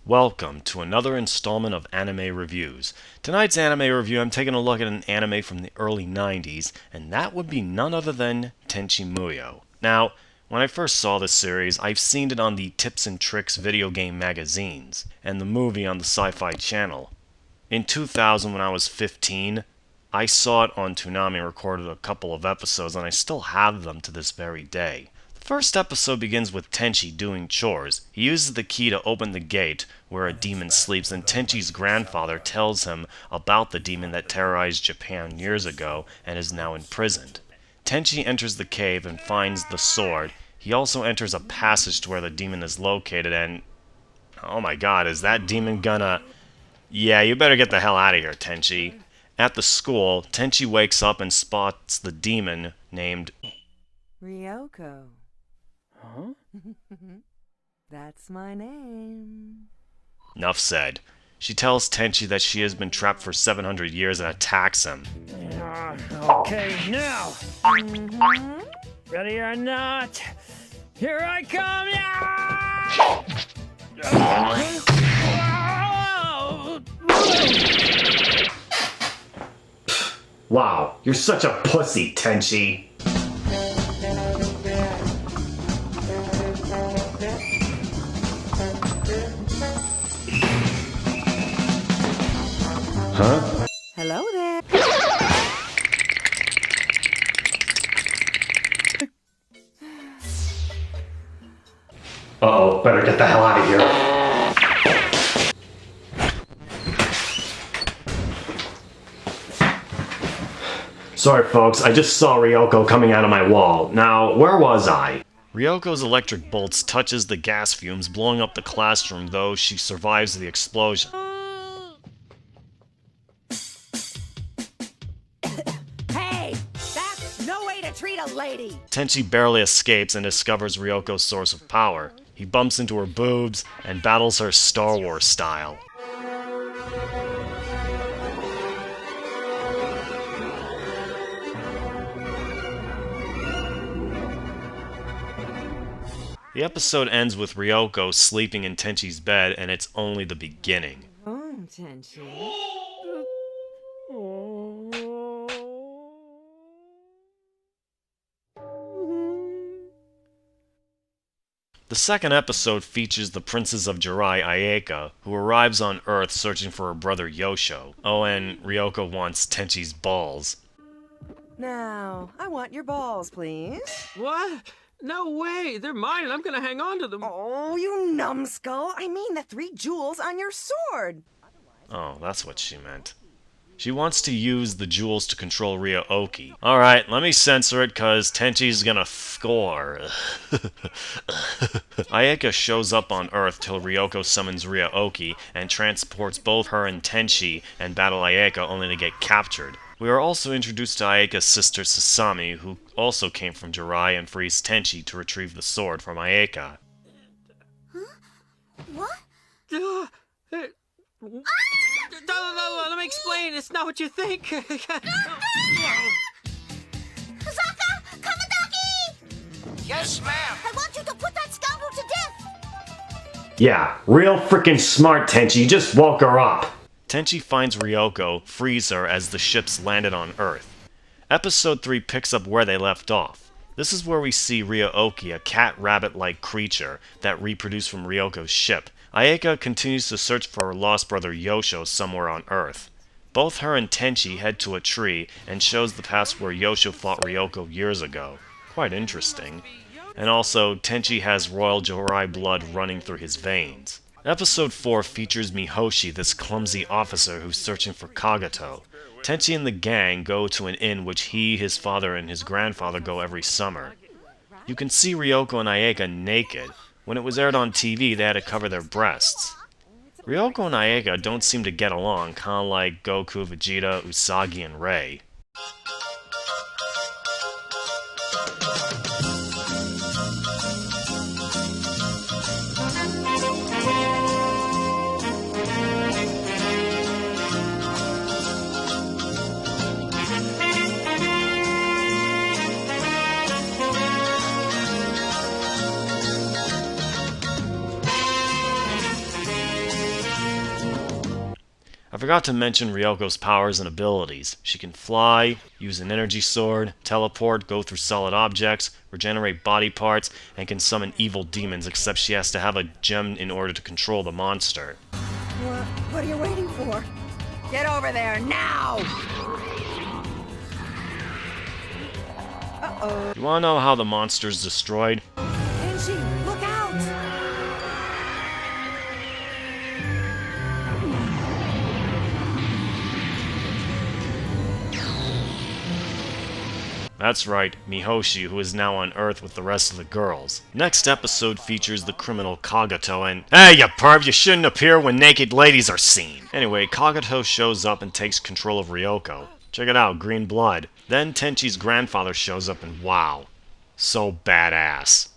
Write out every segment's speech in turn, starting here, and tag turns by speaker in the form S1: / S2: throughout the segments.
S1: Welcome to another installment of Anime Reviews. Tonight's anime review, I'm taking a look at an anime from the early 90s, and that would be none other than Tenchi Muyo. Now, when I first saw this series, I've seen it on the Tips and Tricks video game magazines, and the movie on the Sci-Fi Channel. In 2000, when I was 15, I saw it on Toonami and recorded a couple of episodes, and I still have them to this very day. The first episode begins with Tenchi doing chores. He uses the key to open the gate where a demon sleeps, and Tenchi's grandfather tells him about the demon that terrorized Japan years ago and is now imprisoned. Tenchi enters the cave and finds the sword. He also enters a passage to where the demon is located, and oh my god, is that demon gonna... Yeah, you better get the hell out of here, Tenchi. At the school, Tenchi wakes up and spots the demon named
S2: Ryoko.
S1: Huh?
S2: That's my name.
S1: Enough said. She tells Tenchi that she has been trapped for 700 years and attacks him.
S3: Okay, now! Ready or not? Here I come!
S1: Wow, you're such a pussy, Tenchi. Huh?
S2: Hello there.
S1: Uh-oh, better get the hell out of here. Sorry folks, I just saw Ryoko coming out of my wall. Now, where was I? Ryoko's electric bolts touches the gas fumes, blowing up the classroom, though she survives the explosion.
S2: Hey, that's no way to treat a lady.
S1: Tenchi barely escapes and discovers Ryoko's source of power. He bumps into her boobs and battles her Star Wars style. The episode ends with Ryoko sleeping in Tenchi's bed, and it's only the beginning.
S2: Oh, Tenchi.
S1: The second episode features the princess of Jurai, Ayeka, who arrives on Earth searching for her brother Yosho. Oh, and Ryoko wants Tenchi's balls.
S2: Now, I want your balls, please.
S3: What? No way! They're mine and I'm gonna hang on to them!
S2: Oh, you numbskull. I mean the 3 jewels on your sword.
S1: Oh, that's what she meant. She wants to use the jewels to control Ryo-Ohki. Alright, let me censor it, cause Tenchi's gonna score. Ayeka shows up on Earth till Ryoko summons Ryo-Ohki and transports both her and Tenchi and battle Ayeka only to get captured. We are also introduced to Ayeka's sister Sasami, who also came from Jurai and frees Tenchi to retrieve the sword from Ayeka.
S4: Huh? What?
S3: Let me explain. It's not what you think.
S4: Zaka! Kamataki!
S5: Yes, ma'am.
S4: I want you to put that scoundrel to death!
S1: Yeah, real freaking smart, Tenchi. Just woke her up. Tenchi finds Ryoko, frees her as the ships landed on Earth. Episode 3 picks up where they left off. This is where we see Ryo-Ohki, a cat-rabbit-like creature that reproduced from Ryoko's ship. Ayeka continues to search for her lost brother Yosho somewhere on Earth. Both her and Tenchi head to a tree and shows the past where Yosho fought Ryoko years ago. Quite interesting. And also, Tenchi has royal Jurai blood running through his veins. Episode 4 features Mihoshi, this clumsy officer who's searching for Kagato. Tenchi and the gang go to an inn which he, his father, and his grandfather go every summer. You can see Ryoko and Ayeka naked. When it was aired on TV, they had to cover their breasts. Ryoko and Ayeka don't seem to get along, kinda like Goku, Vegeta, Usagi, and Rei. forgot to mention Ryoko's powers and abilities. She can fly, use an energy sword, teleport, go through solid objects, regenerate body parts, and can summon evil demons, except she has to have a gem in order to control the monster.
S2: What are you waiting for? Get over there now! Uh-oh.
S1: You wanna know how the monster's destroyed?
S2: Tenchi, look out!
S1: That's right, Mihoshi, who is now on Earth with the rest of the girls. Next episode features the criminal Kagato and— Hey, you perv, you shouldn't appear when naked ladies are seen! Anyway, Kagato shows up and takes control of Ryoko. Check it out, green blood. Then Tenchi's grandfather shows up and wow, so badass.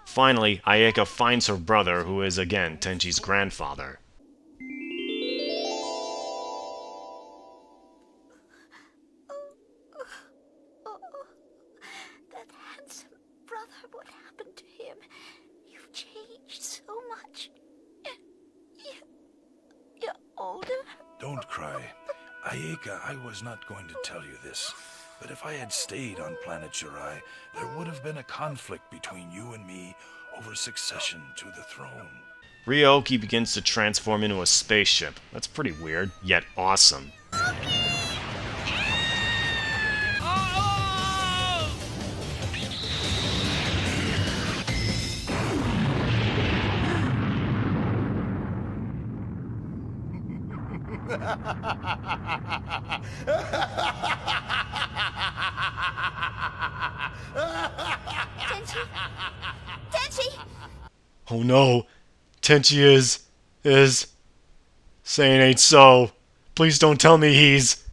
S1: Finally, Ayeka finds her brother, who is again Tenchi's grandfather.
S4: That handsome brother, what happened to him? You've changed so much. You're older.
S5: Don't cry. Ayeka, I was not going to tell you this, but if I had stayed on planet Jurai, there would have been a conflict between you and me over succession to the throne.
S1: Ryo-Ohki begins to transform into a spaceship. That's pretty weird, yet awesome.
S4: Tenchi! Tenchi!
S1: Oh no, Tenchi is saying ain't so. Please don't tell me he's—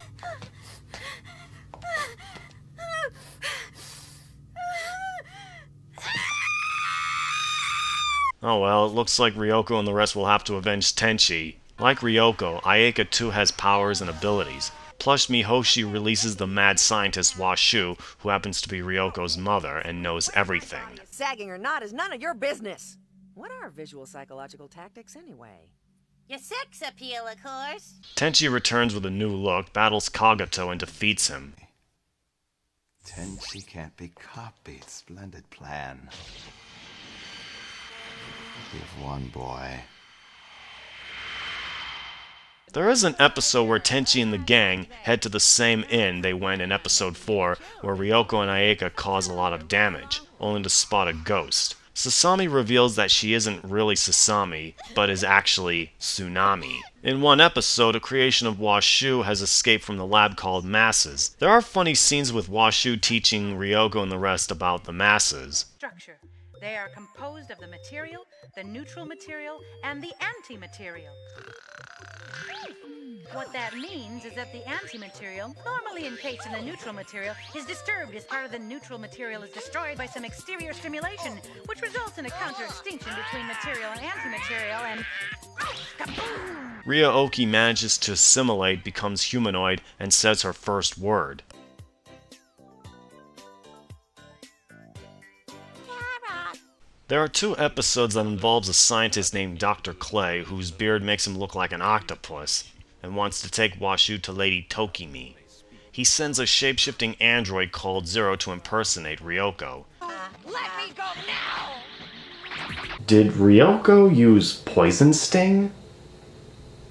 S1: Oh well, it looks like Ryoko and the rest will have to avenge Tenchi. Like Ryoko, Ayeka too has powers and abilities. Plus, Mihoshi releases the mad scientist Washu, who happens to be Ryoko's mother and knows everything.
S2: Sagging or not is none of your business. What are visual psychological tactics anyway?
S4: Your sex appeal, of course.
S1: Tenchi returns with a new look, battles Kagato, and defeats him.
S6: Tenchi can't be copied. Splendid plan. Give one boy.
S1: There is an episode where Tenchi and the gang head to the same inn they went in episode 4, where Ryoko and Ayeka cause a lot of damage, only to spot a ghost. Sasami reveals that she isn't really Sasami, but is actually Tsunami. In one episode, a creation of Washu has escaped from the lab called Masses. There are funny scenes with Washu teaching Ryoko and the rest about the Masses.
S7: Structure. They are composed of the material, the neutral material, and the anti-material. What that means is that the anti-material, normally encased in the neutral material, is disturbed as part of the neutral material is destroyed by some exterior stimulation, which results in a counter-extinction between material and anti-material, and kaboom!
S1: Ryo-Ohki manages to assimilate, becomes humanoid, and says her first word. There are 2 episodes that involves a scientist named Dr. Clay, whose beard makes him look like an octopus, and wants to take Washu to Lady Tokimi. He sends a shape-shifting android called Zero to impersonate Ryoko.
S4: Let me go now!
S1: Did Ryoko use Poison Sting?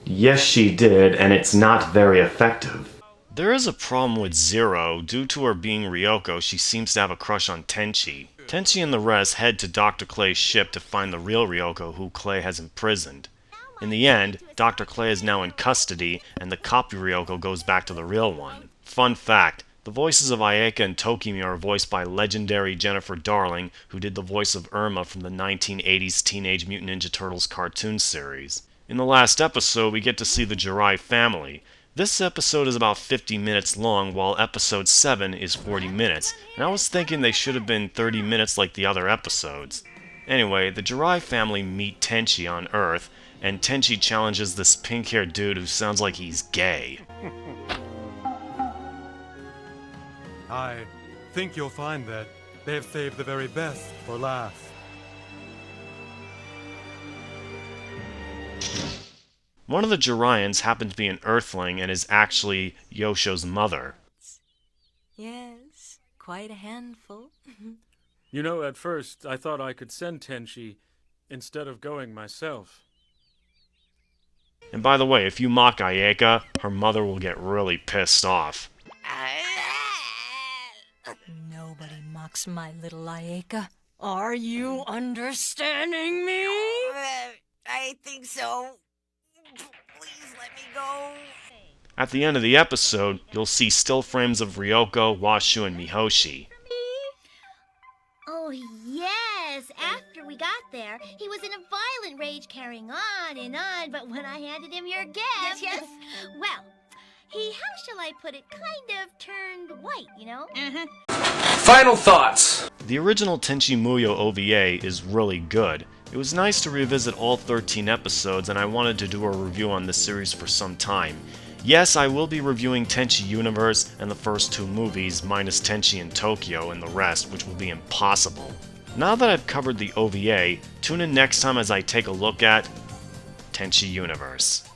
S1: Yes, she did, and it's not very effective. There is a problem with Zero. Due to her being Ryoko, she seems to have a crush on Tenchi. Tenchi and the rest head to Dr. Clay's ship to find the real Ryoko, who Clay has imprisoned. In the end, Dr. Clay is now in custody, and the copy Ryoko goes back to the real one. Fun fact, the voices of Ayeka and Tokimi are voiced by legendary Jennifer Darling, who did the voice of Irma from the 1980s Teenage Mutant Ninja Turtles cartoon series. In the last episode, we get to see the Jurai family. This episode is about 50 minutes long, while episode 7 is 40 minutes, and I was thinking they should have been 30 minutes like the other episodes. Anyway, the Jurai family meet Tenchi on Earth, and Tenchi challenges this pink-haired dude who sounds like he's gay.
S8: I think you'll find that they've saved the very best for last.
S1: One of the Juraians happened to be an Earthling and is actually Yosho's mother.
S9: Yes, quite a handful.
S10: You know, at first, I thought I could send Tenchi instead of going myself.
S1: And by the way, if you mock Ayeka, her mother will get really pissed off.
S9: Nobody mocks my little Ayeka. Are you understanding me?
S2: I think so. Please let me go.
S1: At the end of the episode, you'll see still frames of Ryoko, Washu, and Mihoshi.
S4: Oh, yes. After we got there, he was in a violent rage carrying on, but when I handed him your gift... Yes. Well, he, how shall I put it, kind of turned white, you know?
S3: Final thoughts.
S1: The original Tenchi Muyo OVA is really good. It was nice to revisit all 13 episodes, and I wanted to do a review on this series for some time. Yes, I will be reviewing Tenchi Universe and the first 2 movies, minus Tenchi in Tokyo and the rest, which will be impossible. Now that I've covered the OVA, tune in next time as I take a look at Tenchi Universe.